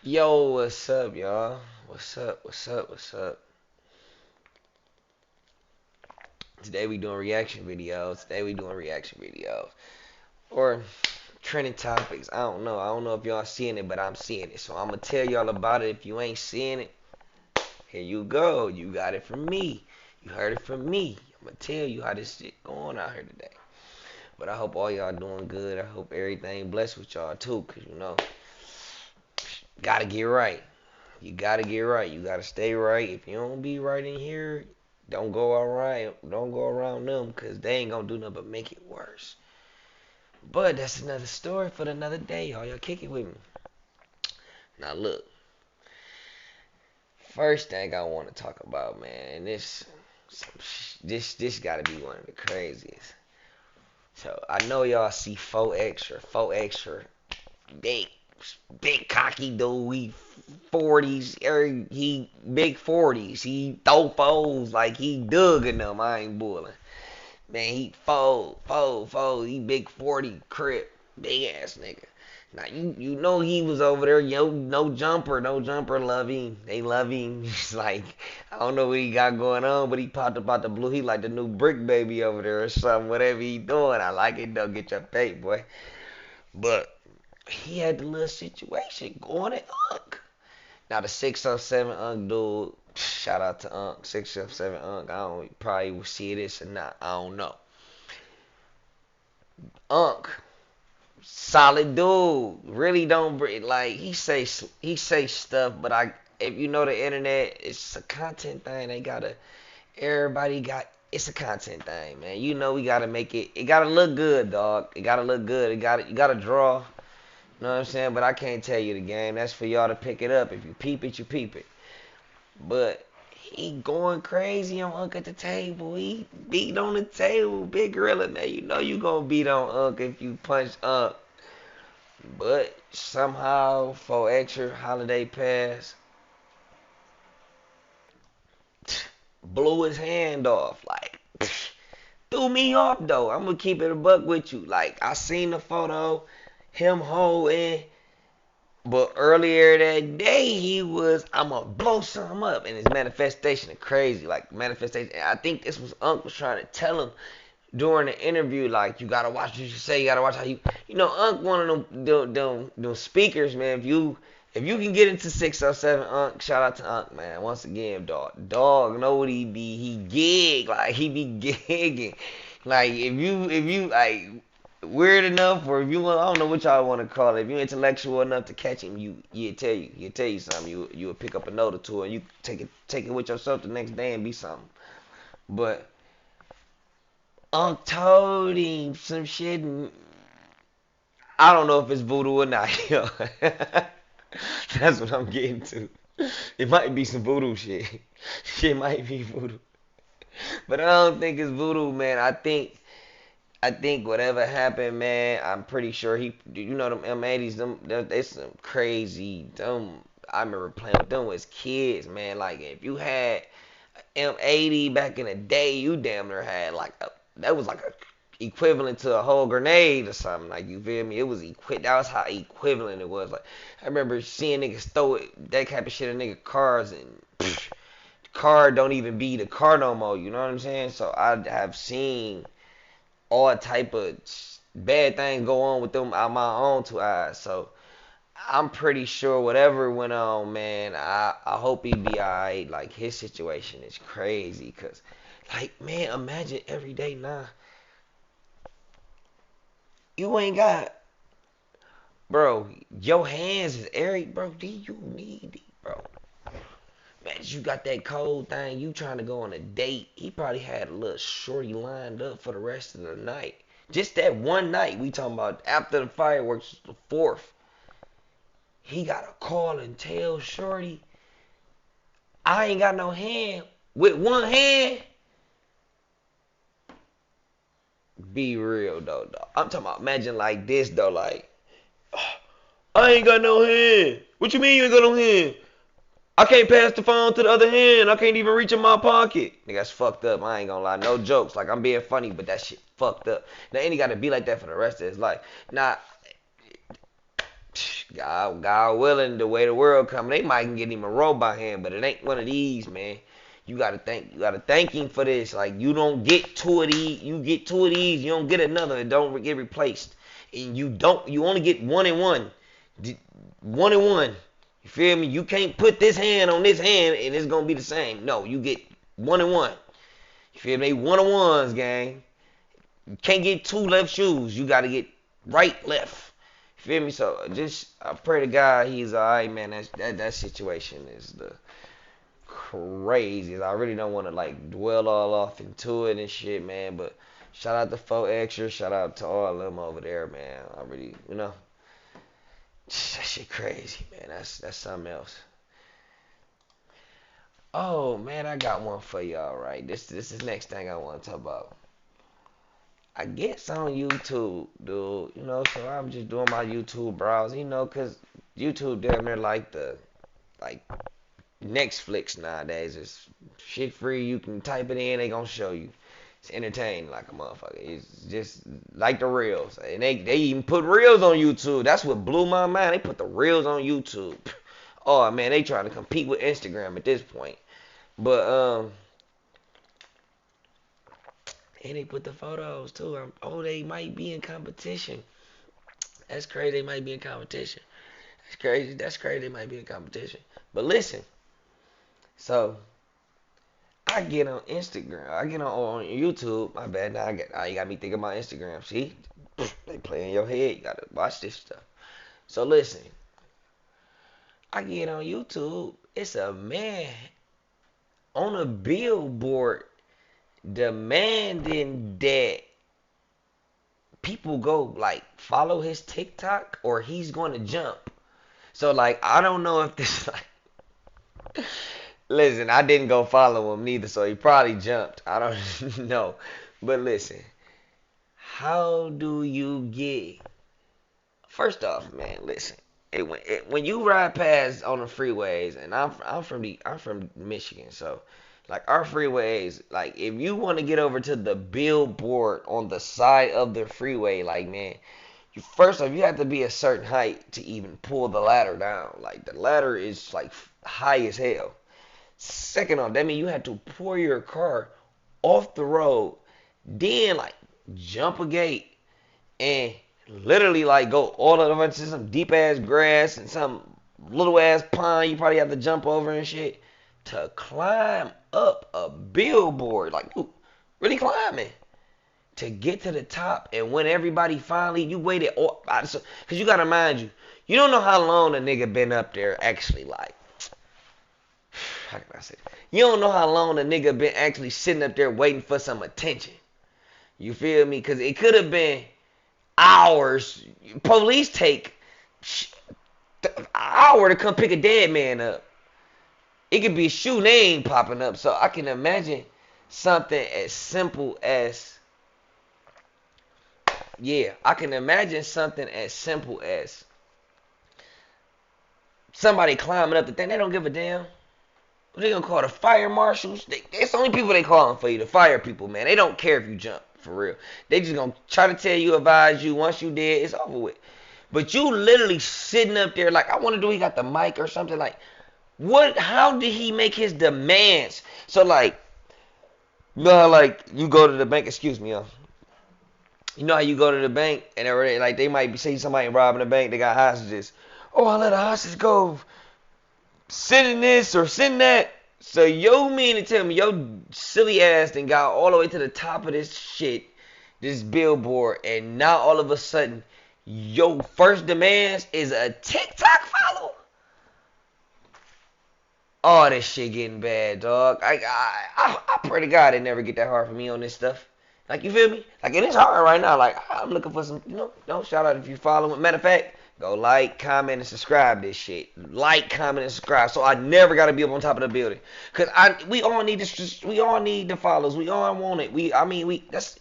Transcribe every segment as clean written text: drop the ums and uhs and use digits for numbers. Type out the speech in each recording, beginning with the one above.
Yo, what's up, y'all? What's up? What's up? What's up? Today we doing reaction videos. Or trending topics. I don't know. I don't know if y'all seeing it, but I'm seeing it. So I'm gonna tell y'all about it. If you ain't seeing it, here you go. You got it from me. You heard it from me. I'm gonna tell you how this shit going out here today. But I hope all y'all doing good. I hope everything blessed with y'all too, cause gotta get right. You gotta get right. You gotta stay right. If you don't be right in here, don't go around. Don't go around them, cause they ain't gonna do nothing but make it worse. But that's another story for another day. Y'all kick it with me. Now look, first thing I want to talk about, man, and this gotta be one of the craziest. So I know y'all see 4 extra, big, big cocky dude. He 40s, he big 40s. He throw foes like he dug in them. I ain't bullying. Man, he fold. He big 40 crip, big ass nigga. Now you know he was over there, yo, no jumper love him. They love him. He's like, I don't know what he got going on, but he popped up out the blue. He like the new brick baby over there or something. Whatever he doing, I like it though. Get your pay, boy. But he had the little situation going at Unc. Now the 607 Unc dude, shout out to Unc, 607 Unc. I don't probably will see this or not. I don't know. Unc, solid dude. Really don't like he say stuff, but if you know the internet, it's a content thing. They gotta everybody got it's a content thing, man. You know we gotta make it. It gotta look good, dog. It gotta look good. You gotta draw. You know what I'm saying? But I can't tell you the game. That's for y'all to pick it up. If you peep it, you peep it. But he going crazy on Unc at the table. He beat on the table. Big gorilla. Now you know you gonna beat on Unc if you punch Unc. But somehow for extra holiday pass, blew his hand off. Like threw me off though. I'm gonna keep it a buck with you. Like I seen the photo, him holding. But earlier that day, he was, I'm gonna blow something up, and his manifestation is crazy. Like manifestation, I think this was Unc was trying to tell him during the interview, like you gotta watch what you say, you gotta watch how Unc one of them speakers, man. If you can get into 607 Unc, shout out to Unc, man. Once again, dog know what he be, he gig, like he be gigging. Like if you like weird enough, or if you I don't know what y'all want to call it. If you intellectual enough to catch him, he'll tell you something. You will pick up a note or two, and you take it with yourself the next day and be something. But Unc told him some shit, and I don't know if it's voodoo or not. Yo. That's what I'm getting to. It might be some voodoo shit. Shit might be voodoo, but I don't think it's voodoo, man. I think whatever happened, man, I'm pretty sure them M80s, they some crazy, I remember playing with them as kids, man. Like, if you had M80 back in the day, you damn near had that was like a equivalent to a whole grenade or something. Like, you feel me? That was how equivalent it was. Like, I remember seeing niggas throw that type of shit at nigga cars, and the car don't even be the car no more, you know what I'm saying? So I have seen all type of bad things go on with them out my own 2 eyes. So I'm pretty sure whatever went on, man, I hope he be alright. Like his situation is crazy, cause like man, imagine every day now you ain't got, bro. Your hands is airy, bro. Do you need it, bro? Man, you got that cold thing. You trying to go on a date? He probably had a little shorty lined up for the rest of the night. Just that one night. We talking about after the fireworks, the fourth. He got a call and tell shorty, I ain't got no hand. With one hand, be real though, dog. I'm talking about imagine like this though, like I ain't got no hand. What you mean you ain't got no hand? I can't pass the phone to the other hand. I can't even reach in my pocket. Nigga, that's fucked up. I ain't gonna lie. No jokes. Like, I'm being funny, but that shit fucked up. Now, ain't he gotta be like that for the rest of his life. Now, God willing, the way the world coming, they might can get him a robot hand, but it ain't one of these, man. You gotta thank him for this. Like, you don't get two of these, you get two of these, you don't get another, it don't get replaced. And you only get one and one. One and one. You feel me? You can't put this hand on this hand and it's gonna be the same. No, you get one and one. You feel me? They one on ones, gang. You can't get two left shoes. You gotta get right, left. You feel me? So just I pray to God he's alright, man. That situation is the craziest. I really don't want to like dwell all off into it and shit, man. But shout out to 4Extra. Shout out to all of them over there, man. I really, that shit crazy, man. That's something else. Oh man, I got one for y'all. Right, this is next thing I want to talk about. I guess on YouTube, dude. So I'm just doing my YouTube browse. Cause YouTube damn near like Netflix nowadays. It's shit free. You can type it in, they gonna show you. It's entertaining like a motherfucker. It's just like the reels. And they even put reels on YouTube. That's what blew my mind. They put the reels on YouTube. Oh man, they trying to compete with Instagram at this point. But and they put the photos too. Oh, they might be in competition. That's crazy. They might be in competition. That's crazy. That's crazy. They might be in competition. But listen. So I get on Instagram. I get on YouTube. My bad. Now you got me thinking about Instagram. See, they play in your head. You gotta watch this stuff. So listen. I get on YouTube. It's a man on a billboard demanding that people go like follow his TikTok or he's going to jump. So like I don't know if this like listen, I didn't go follow him neither, so he probably jumped. I don't know. But listen, how do you get first off, man, listen. When you ride past on the freeways, and I'm from Michigan, so like our freeways, like if you want to get over to the billboard on the side of the freeway, like man, first off you have to be a certain height to even pull the ladder down. Like the ladder is like high as hell. Second off, that means you have to pull your car off the road, then like jump a gate and literally like go all the way to some deep ass grass and some little ass pond you probably have to jump over and shit to climb up a billboard, like really climbing to get to the top. And when everybody finally, you waited, because you gotta mind you don't know how long a nigga been up there actually, like how can I say this? You don't know how long a nigga been actually sitting up there waiting for some attention. You feel me? Because it could have been hours. Police take an hour to come pick a dead man up. It could be a shoe name popping up. So I can imagine something as simple as I can imagine something as simple as somebody climbing up the thing. They don't give a damn. What they gonna call the fire marshals? It's the only people they calling for you, the fire people, man. They don't care if you jump, for real. They just gonna try to tell you, advise you. Once you dead, it's over with. But you literally sitting up there like, I wonder, do he got the mic or something? Like, what? How did he make his demands? So like, you know how like you go to the bank? Excuse me, y'all. You know how you go to the bank and they're like they might be saying somebody robbing the bank. They got hostages. Oh, I let a hostage go. Sending this or send that. So you mean to tell me your silly ass then got all the way to the top of this shit, this billboard, and now all of a sudden your first demands is a TikTok follow? Oh, this shit getting bad, dog. I pray to God it never get that hard for me on this stuff. Like, you feel me? Like, it is hard right now. Like, I'm looking for some, shout out if you follow. Matter of fact, go like, comment, and subscribe this shit. Like, comment, and subscribe. So I never gotta be up on top of the building. Cause we all need the follows. We all want it. That's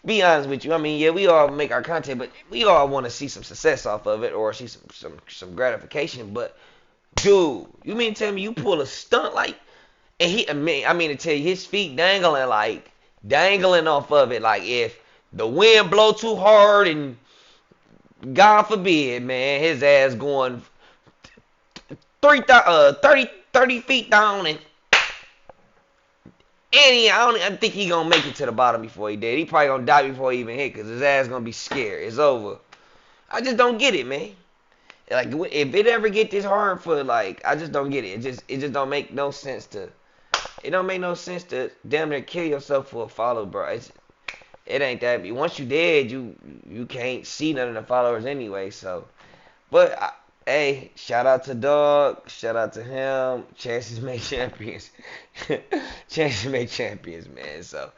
be honest with you. I mean, yeah, we all make our content, but we all want to see some success off of it or see some gratification. But dude, you mean to tell me you pull a stunt like, and I mean to tell you his feet dangling off of it, like if the wind blow too hard and God forbid, man, his ass going 30 feet down I don't think he gonna make it to the bottom before he dead. He probably gonna die before he even hit, cause his ass gonna be scared. It's over. I just don't get it, man. Like if it ever get this hard for like, I just don't get it. It just don't make no sense to. It don't make no sense to damn near kill yourself for a follow, bro. It ain't that. Once you dead, you can't see none of the followers anyway. So, but hey, shout out to Dog. Shout out to him. Chances make champions. Chances make champions, man. So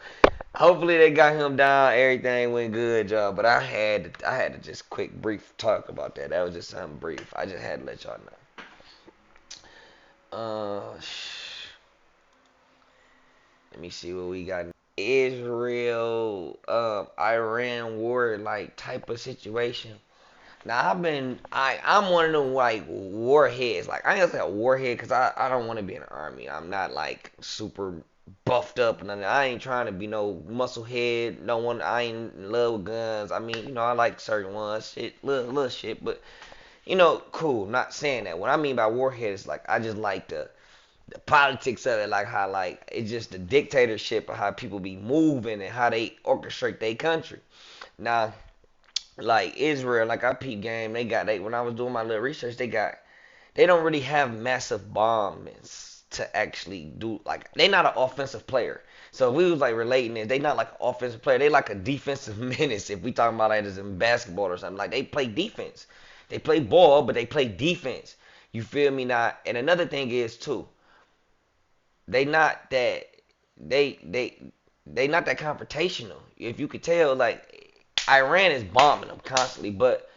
hopefully they got him down. Everything went good, y'all. But I had to just quick brief talk about that. That was just something brief. I just had to let y'all know. Let me see what we got. Israel, Iran war like type of situation. Now I'm one of them like warheads. Like I ain't gonna say a warhead because I don't want to be in the army. I'm not like super buffed up and nothing. I ain't trying to be no muscle head. No one. I ain't in love with guns. I mean, I like certain ones, shit, little shit, but cool. Not saying that. What I mean by warhead is like I just like the politics of it, like how like it's just the dictatorship of how people be moving and how they orchestrate their country. Now like Israel, like I peep game, they when I was doing my little research, they don't really have massive bombs to actually do like they not an offensive player. So if we was like relating it, they not like an offensive player, they like a defensive menace if we talking about like as in basketball or something. Like they play defense. They play ball, but they play defense. You feel me now? And another thing is too, they not that they not that confrontational. If you could tell, like Iran is bombing them constantly, but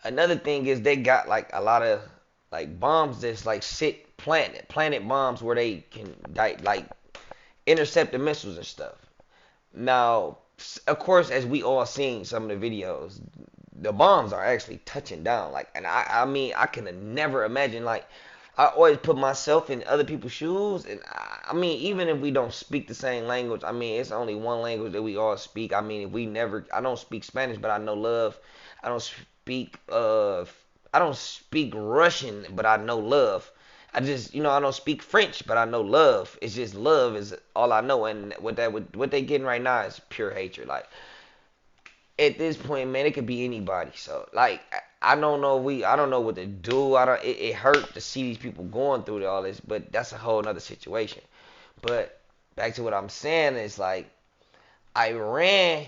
another thing is they got like a lot of like bombs that's like sit planet bombs where they can like intercept the missiles and stuff. Now, of course, as we all seen some of the videos, the bombs are actually touching down. Like, and I mean, I can never imagine. Like, I always put myself in other people's shoes, and I mean, even if we don't speak the same language, I mean, it's only one language that we all speak. I mean, if we never, I don't speak Spanish, but I know love. I don't speak, I don't speak Russian, but I know love. I just, I don't speak French, but I know love. It's just love is all I know, and what they getting right now is pure hatred. Like at this point, man, it could be anybody. So like, I don't know. I don't know what to do. I don't. It hurt to see these people going through all this, but that's a whole nother situation. But back to what I'm saying is like, Iran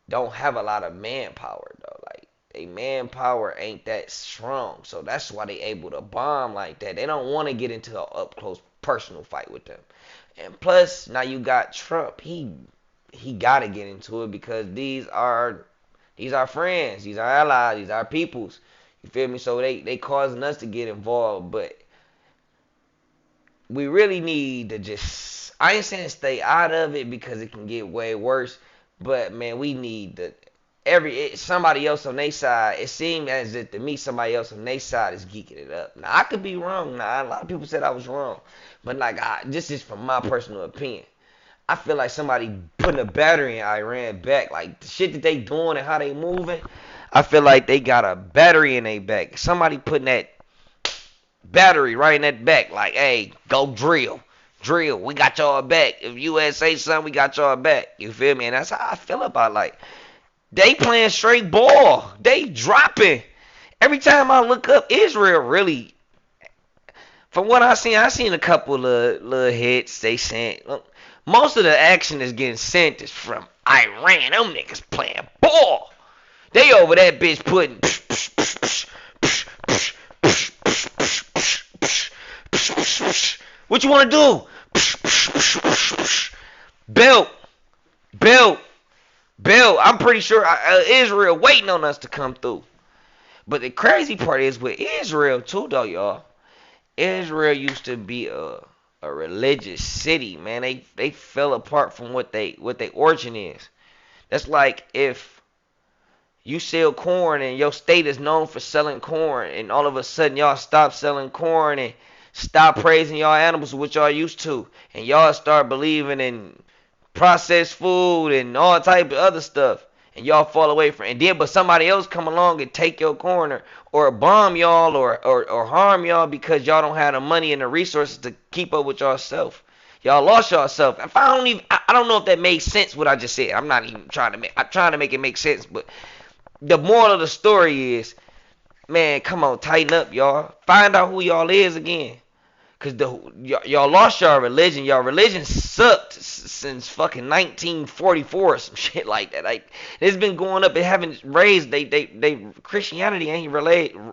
don't have a lot of manpower though. Like they manpower ain't that strong, so that's why they able to bomb like that. They don't want to get into an up close personal fight with them. And plus, now you got Trump. He got to get into it because these are friends, these are allies, these are peoples. You feel me? So they causing us to get involved, but we really need to just. I ain't saying stay out of it because it can get way worse, but man, we need to somebody else on their side. It seemed as if to me somebody else on their side is geeking it up. Now I could be wrong. Now a lot of people said I was wrong, but like this is from my personal opinion. I feel like somebody putting a battery in Iran back. Like the shit that they doing and how they moving. I feel like they got a battery in their back. Somebody putting that battery right in that back. Like, hey, go drill. Drill. We got y'all back. If US say something, we got y'all back. You feel me? And that's how I feel about like they playing straight ball. They dropping. Every time I look up, Israel really, from what I seen a couple of little hits they sent. Most of the action is getting sent is from Iran. Them niggas playing ball. They over that bitch putting. What you want to do? Belt. Belt. Belt. I'm pretty sure Israel waiting on us to come through. But the crazy part is with Israel too, though, y'all. Israel used to be a religious city, man. They fell apart from what they origin is. That's like if you sell corn and your state is known for selling corn, and all of a sudden y'all stop selling corn and stop praising y'all animals, which y'all used to, and y'all start believing in processed food and all type of other stuff. and y'all fall away from it. And then but somebody else come along and take your corner or bomb y'all or harm y'all because y'all don't have the money and the resources to keep up with yourself. Y'all lost yourself. If I don't know if that made sense what I just said. I'm not even trying to make I'm trying to make it make sense, but the moral of the story is, man, come on, tighten up, y'all. Find out who y'all is again. Cause y'all lost your religion. Your religion sucked since fucking 1944 or some shit like that. Like it's been going up. It haven't raised. They Christianity ain't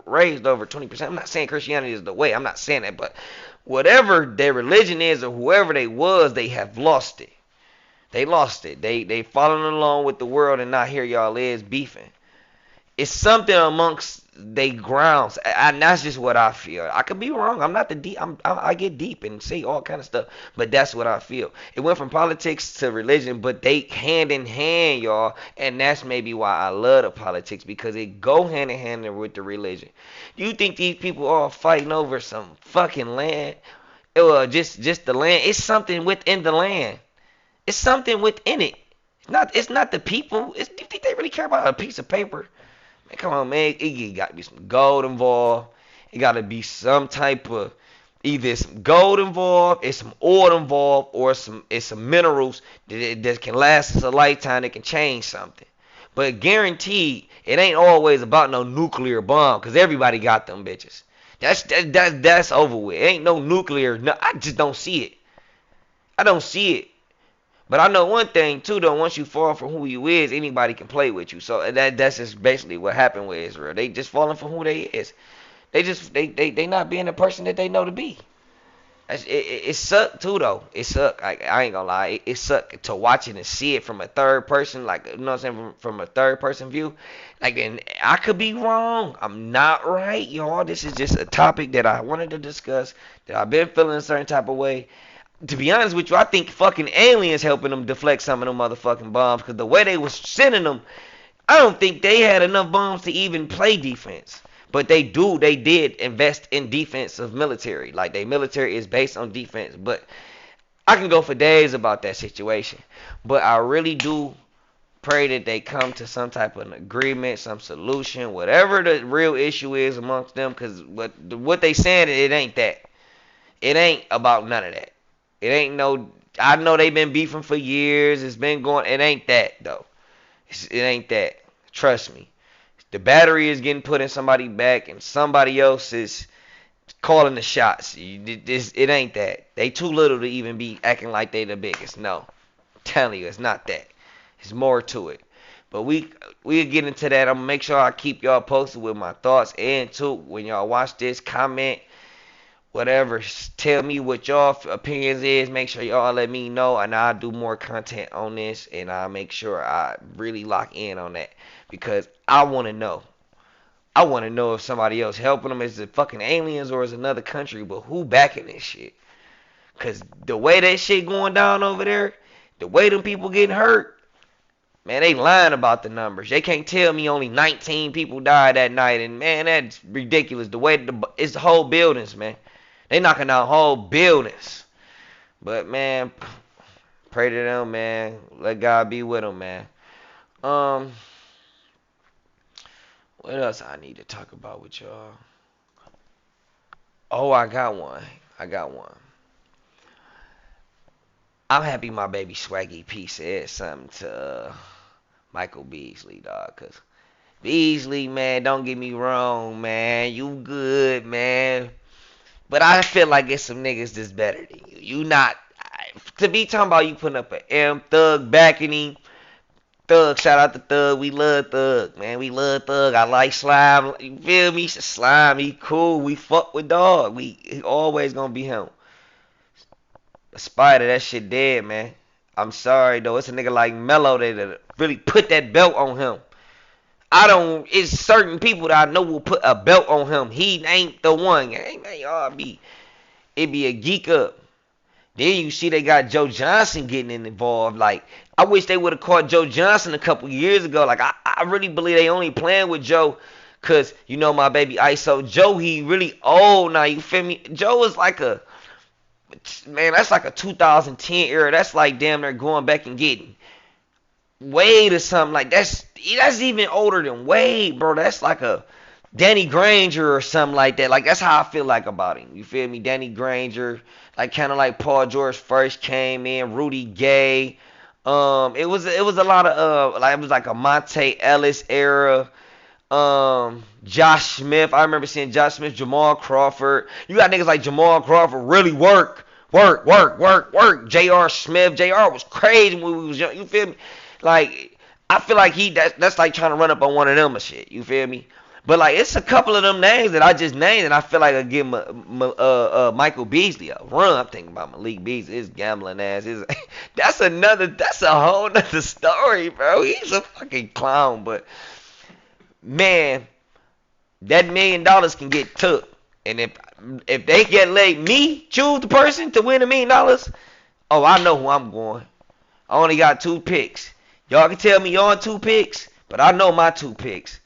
raised over 20%. I'm not saying Christianity is the way. I'm not saying that, but whatever their religion is or whoever they was, they have lost it. They lost it. They following along with the world, and now here y'all is beefing. It's something amongst they grounds, and that's just what I feel. I could be wrong. I'm not the deep. I get deep and say all kind of stuff, but that's what I feel. It went from politics to religion, but they hand in hand, y'all, and that's maybe why I love the politics because it go hand in hand with the religion. Do you think these people are fighting over some fucking land? Just the land. It's something within the land. It's something within it. It's not the people. Do you think they really care about a piece of paper? Man, come on, man. It got to be some gold involved. It got to be some type of either some gold involved, it's some oil involved, or it's some minerals that can last us a lifetime that can change something. But guaranteed, it ain't always about no nuclear bomb, because everybody got them bitches. That's over with. It ain't no nuclear. No, I just don't see it. I don't see it. But I know one thing too, though. Once you fall for who you is, anybody can play with you. So that's just basically what happened with Israel. They just falling for who they is. They not being the person that they know to be. It sucked too, though. It sucked. I ain't gonna lie. It sucked to watch it and see it from a third person, like, you know what I'm saying, from a third person view. Like, and I could be wrong. I'm not right, y'all. This is just a topic that I wanted to discuss. That I've been feeling a certain type of way. To be honest with you, I think fucking aliens helping them deflect some of them motherfucking bombs, because the way they was sending them, I don't think they had enough bombs to even play defense. But they did invest in defensive military. Like, their military is based on defense. But I can go for days about that situation. But I really do pray that they come to some type of an agreement, some solution, whatever the real issue is amongst them. Because what they saying, it ain't that. It ain't about none of that. It ain't no, I know they've been beefing for years. It's been going, it ain't that, though. It ain't that. Trust me. The battery is getting put in somebody's back, and somebody else is calling the shots. It ain't that. They too little to even be acting like they the biggest. No. I'm telling you, it's not that. There's more to it. But we'll get into that. I'm going to make sure I keep y'all posted with my thoughts. And, too, when y'all watch this, comment, whatever. Tell me what y'all opinions is. Make sure y'all let me know, and I'll do more content on this, and I'll make sure I really lock in on that. Because I want to know. I want to know if somebody else helping them. Is it fucking aliens or is it another country? But who backing this shit? Because the way that shit going down over there, the way them people getting hurt, man, they lying about the numbers. They can't tell me only 19 people died that night. And, man, that's ridiculous. The way it's the whole buildings, man. They knocking down whole buildings. But, man, pray to them, man. Let God be with them, man. What else I need to talk about with y'all? Oh, I got one. I'm happy my baby SwaggyP said something to Michael Beasley, dog. Because Beasley, man, don't get me wrong, man. You good, man. But I feel like it's some niggas that's better than you. You not. To be talking about you putting up an M Thug backing him. Thug, shout out to Thug. We love Thug, man. We love Thug. I like Slime. You feel me? Slime, he cool. We fuck with dog. He always gonna be him. Spider, that shit dead, man. I'm sorry though. It's a nigga like Mello that really put that belt on him. It's certain people that I know will put a belt on him. He ain't the one. It be a geek up. Then you see they got Joe Johnson getting involved. Like, I wish they would have caught Joe Johnson a couple years ago. Like, I really believe they only playing with Joe because, you know, my baby ISO. Joe, he really old now. You feel me? Joe is like man, that's like a 2010 era. That's like damn near going back and getting. Wade or something like that's even older than Wade, bro. That's like a Danny Granger or something like that. Like that's how I feel like about him. You feel me? Danny Granger, like kind of like Paul George first came in, Rudy Gay. It was a lot of like it was like a Monte Ellis era. Josh Smith. I remember seeing Josh Smith, Jamal Crawford. You got niggas like Jamal Crawford really work. J.R. Smith. J.R. was crazy when we was young. You feel me? Like I feel like that's like trying to run up on one of them and shit. You feel me? But like it's a couple of them names that I just named, and I feel like I give Michael Beasley a run. I'm thinking about Malik Beasley, his gambling ass. That's a whole nother story, bro. He's a fucking clown, but man, that $1 million can get took. And if they can let me choose the person to win $1 million, oh, I know who I'm going. I only got 2 picks. Y'all can tell me y'all 2 picks, but I know my 2 picks.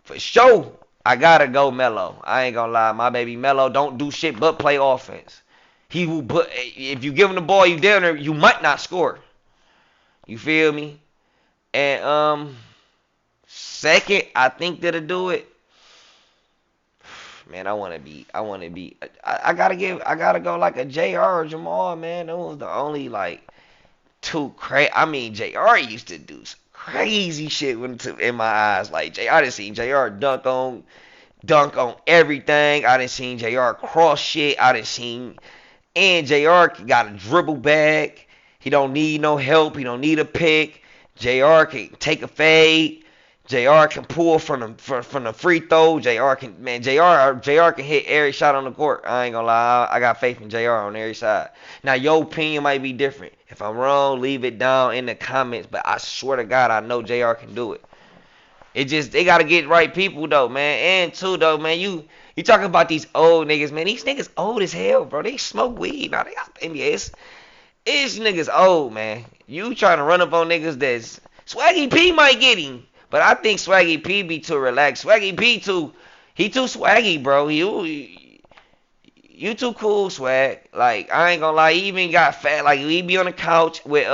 For sure, I gotta go Melo. I ain't gonna lie, my baby Melo don't do shit but play offense. He will put if you give him the ball, you down there, you might not score. You feel me? And second, I think that'll do it. Man, I gotta go like a JR or Jamal, man. Those was the only like two crazy. I mean, JR used to do some crazy shit in my eyes. Like I didn't see JR dunk on everything. I didn't see JR cross shit. I didn't see, and JR got a dribble back. He don't need no help. He don't need a pick. JR can take a fade. JR can pull from the free throw. JR can hit every shot on the court. I ain't gonna lie, I got faith in JR on every side. Now your opinion might be different. If I'm wrong, leave it down in the comments. But I swear to God, I know JR can do it. It just they gotta get right people though, man. And too though, man, you talking about these old niggas, man. These niggas old as hell, bro. They smoke weed now. They got NBA. It's niggas old, man. You trying to run up on niggas that's Swaggy P might get him. But I think Swaggy P be too relaxed. Swaggy P he too swaggy, bro. You too cool, swag. Like I ain't gonna lie, he even got fat. Like he be on the couch with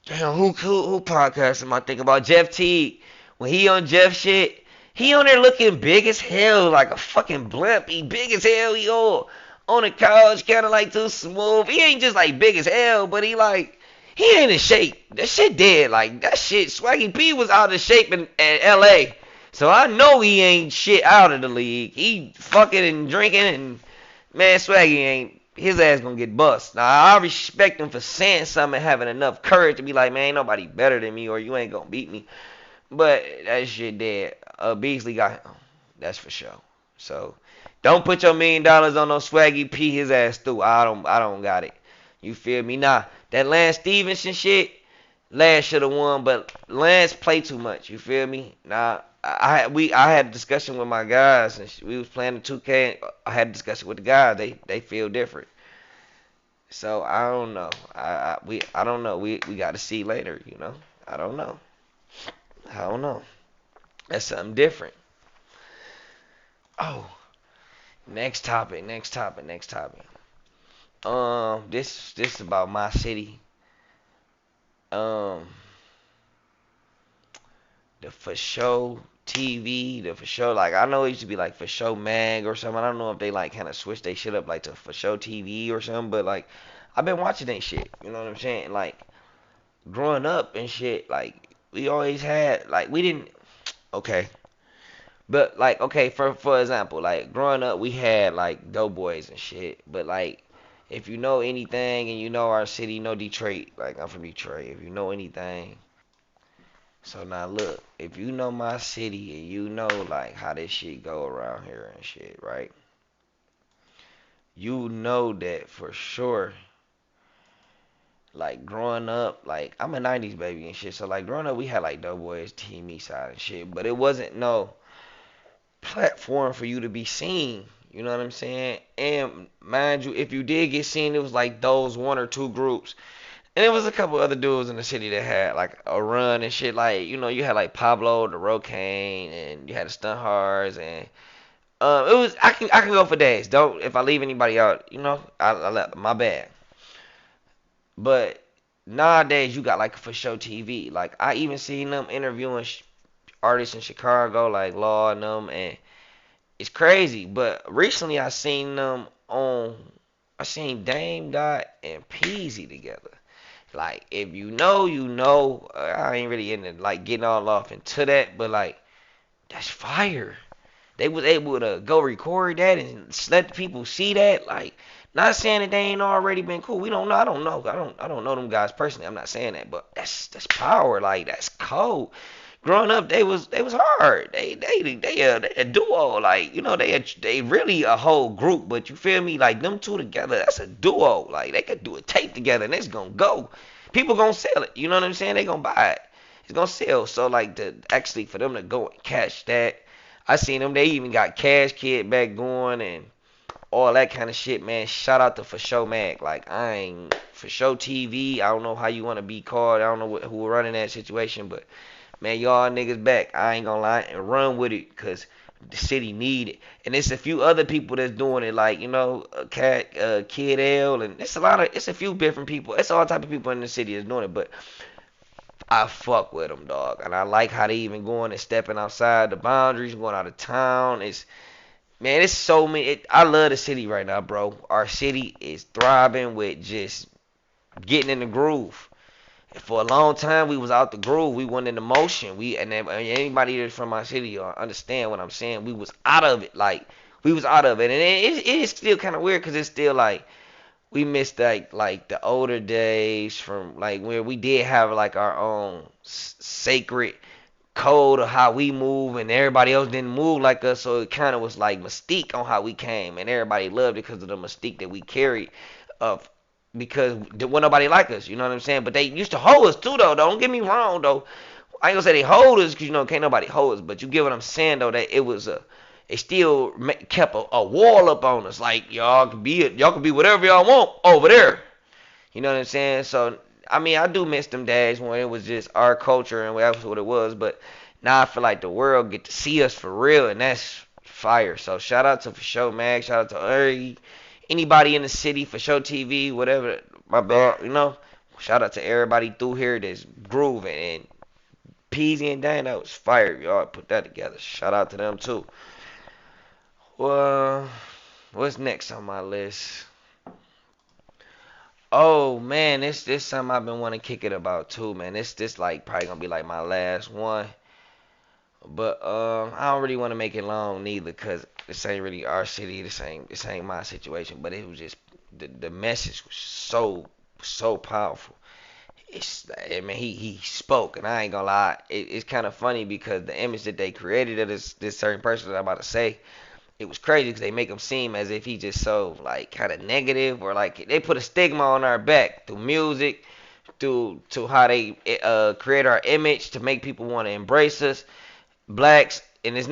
damn who podcast am I thinking about? Jeff T. When he on Jeff shit, he on there looking big as hell, like a fucking blimp. He big as hell. He all on the couch, kind of like too smooth. He ain't just like big as hell, but he ain't in shape. That shit dead. Like, that shit, Swaggy P was out of shape in L.A. So I know he ain't shit out of the league. He fucking and drinking and, man, Swaggy ain't, his ass gonna get bust. Now, I respect him for saying something and having enough courage to be like, man, ain't nobody better than me or you ain't gonna beat me. But that shit dead. Beasley got him. That's for sure. So, don't put your $1 million on no Swaggy P. His ass through. I don't got it. You feel me? Nah, that Lance Stevenson shit, Lance should have won, but Lance played too much. You feel me? Nah, I had a discussion with my guys, and we was playing the 2K. I had a discussion with the guys. They feel different. So I don't know. I don't know. We got to see later. You know. I don't know. I don't know. That's something different. Oh, next topic. This is about my city. Um, the For Show TV, the For Show, like I know it used to be like For Show Mag or something. I don't know if they like kind of switched they shit up like to For Show TV or something, but like I've been watching that shit. You know what I'm saying? Like growing up and shit, like we always had like we didn't okay. But like okay, for example, like growing up we had like Doughboys and shit, but like if you know anything and you know our city, you know Detroit, like I'm from Detroit. If you know anything, so now look, if you know my city and you know like how this shit go around here and shit, right? You know that for sure. Like growing up, like I'm a '90s baby and shit. So like growing up, we had like Doughboys, Team Eastside and shit, but it wasn't no platform for you to be seen. You know what I'm saying? And mind you, if you did get seen, it was like those one or two groups. And there was a couple other dudes in the city that had like a run and shit. Like you had like Pablo, the Rocaine, and you had the Stunt Hards, and it was I can go for days. Don't if I leave anybody out, I my bad. But nowadays you got like for show TV. Like I even seen them interviewing artists in Chicago, like Law and them, and it's crazy. But recently I seen them on. I seen Dame Dot and Peezy together. Like if you know, you know. I ain't really into like getting all off into that, but like that's fire. They was able to go record that and let the people see that. Like, not saying that they ain't already been cool. We don't know. I don't know. I don't know them guys personally. I'm not saying that, but that's power. Like that's cold. Growing up, they was hard. They a duo. Like they really a whole group. But you feel me? Like them two together, that's a duo. Like they could do a tape together and it's gonna go. People gonna sell it. You know what I'm saying? They gonna buy it. It's gonna sell. So like to actually for them to go and catch that. I seen them. They even got Cash Kid back going and all that kind of shit, man. Shout out to For Show Mag. Like I ain't For Show TV. I don't know how you want to be called. I don't know who running that situation, but man, y'all niggas back. I ain't gonna lie and run with it, cause the city need it. And it's a few other people that's doing it, like Kid L, and it's a few different people. It's all type of people in the city that's doing it, but I fuck with them, dog. And I like how they even going and stepping outside the boundaries, going out of town. It's so many. I love the city right now, bro. Our city is thriving with just getting in the groove. And for a long time, we was out the groove. We wasn't in the motion. Anybody that's from my city understand what I'm saying. We was out of it. Like we was out of it, and it is still kind of weird because it's still like we missed like the older days from like where we did have like our own sacred code of how we move and everybody else didn't move like us, so it kind of was like mystique on how we came and everybody loved it because of the mystique that we carried of because there wasn't nobody like us, you know what I'm saying? But they used to hold us too though, don't get me wrong though. I ain't gonna say they hold us because can't nobody hold us, but you get what I'm saying though, that it still kept a wall up on us. Like y'all can be whatever y'all want over there. You know what I'm saying? So I mean, I do miss them days when it was just our culture and that's what it was. But now I feel like the world get to see us for real, and that's fire. So shout out to For Show Mag, shout out to anybody in the city, For Show TV, whatever. My bad, Shout out to everybody through here that's grooving and Peezy and Dan, that was fire. Y'all put that together. Shout out to them too. Well, what's next on my list? Oh man, this something I've been wanting to kick it about too, man. This like probably gonna be like my last one, but I don't really want to make it long neither, cause this ain't really our city. This ain't my situation. But it was just the message was so powerful. I mean he spoke, and I ain't gonna lie. It's kind of funny because the image that they created of this certain person that I'm about to say, it was crazy because they make him seem as if he just so like kind of negative, or like they put a stigma on our back through music, through to how they create our image to make people want to embrace us blacks. And it's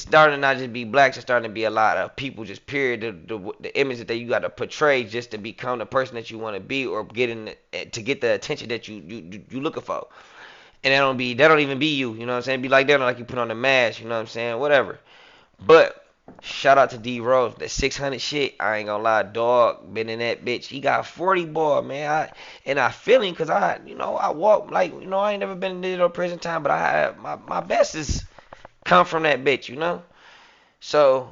starting to not just be blacks, it's starting to be a lot of people just period, the image that you got to portray just to become the person that you want to be, or to get the attention that you looking for. And that don't even be you know what I'm saying, be like that, like you put on the mask, you know what I'm saying, whatever. But shout out to Drose, that 600 shit. I ain't gonna lie, dog. Been in that bitch. He got 40 ball, man. I feel him because I walk like, I ain't never been in no prison time, but I have my best is come from that bitch, So,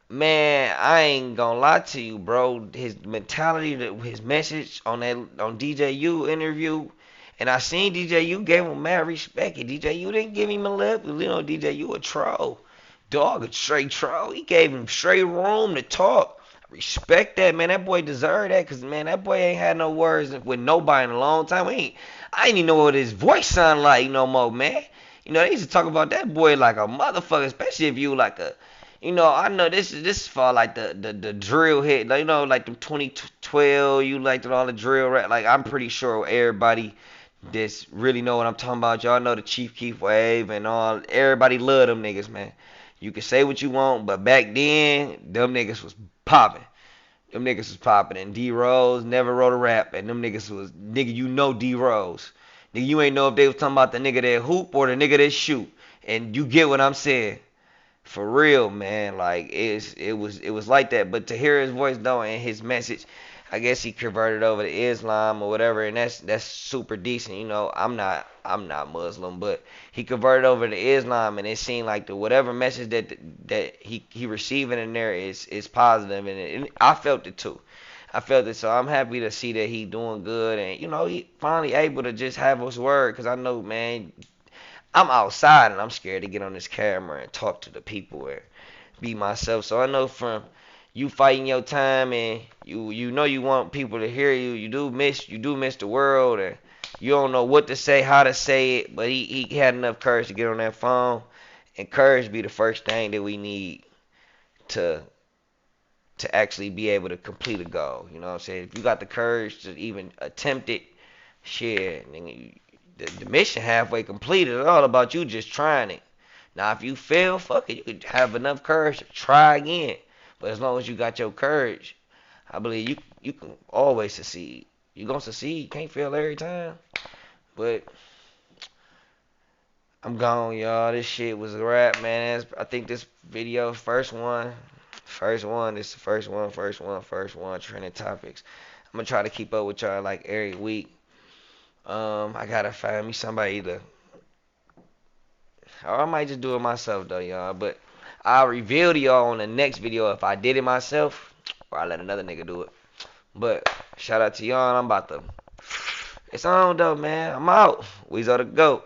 man, I ain't gonna lie to you, bro. His mentality, his message on DJU interview, and I seen DJU gave him mad respect. And DJU didn't give him a lip. DJU a troll. Dog, a straight troll. He gave him straight room to talk. Respect that, man. That boy deserved that, because, man, that boy ain't had no words with nobody in a long time. I ain't even know what his voice sound like no more, man. They used to talk about that boy like a motherfucker, especially if you like I know this is for like the drill hit, like the 2012, you liked all the drill rap. Like I'm pretty sure everybody that's really know what I'm talking about. Y'all know the Chief Keef wave and all. Everybody love them niggas, man. You can say what you want, but back then, them niggas was popping. Them niggas was popping, and D Rose never wrote a rap, and them niggas was D Rose. Nigga, you ain't know if they was talking about the nigga that hoop or the nigga that shoot, and you get what I'm saying. For real, man. Like it was like that. But to hear his voice though and his message, I guess he converted over to Islam or whatever, and that's super decent. You know, I'm not Muslim, but he converted over to Islam, and it seemed like the whatever message that he receiving in there is positive, and I felt it too. I felt it, so I'm happy to see that he doing good, and you know he finally able to just have his word. Cause I know, man, I'm outside and I'm scared to get on this camera and talk to the people and be myself. So I know from you fighting your time and you know you want people to hear you. You do miss the world and you don't know what to say, how to say it. But he had enough courage to get on that phone. And courage be the first thing that we need to to actually be able to complete a goal. You know what I'm saying? If you got the courage to even attempt it, shit, nigga, the mission halfway completed. It's all about you just trying it. Now, if you fail, fuck it. You could have enough courage to try again. But as long as you got your courage, I believe you can always succeed. You gonna succeed. You can't fail every time. But I'm gone, y'all. This shit was a wrap, man. I think this video, first one. First one. This is the first one. Trending topics. I'm gonna try to keep up with y'all like every week. I gotta find me somebody to, or I might just do it myself though, y'all. But I'll reveal to y'all on the next video if I did it myself or I let another nigga do it. But shout out to y'all. I'm about to. It's on though, man. I'm out. We's on the go.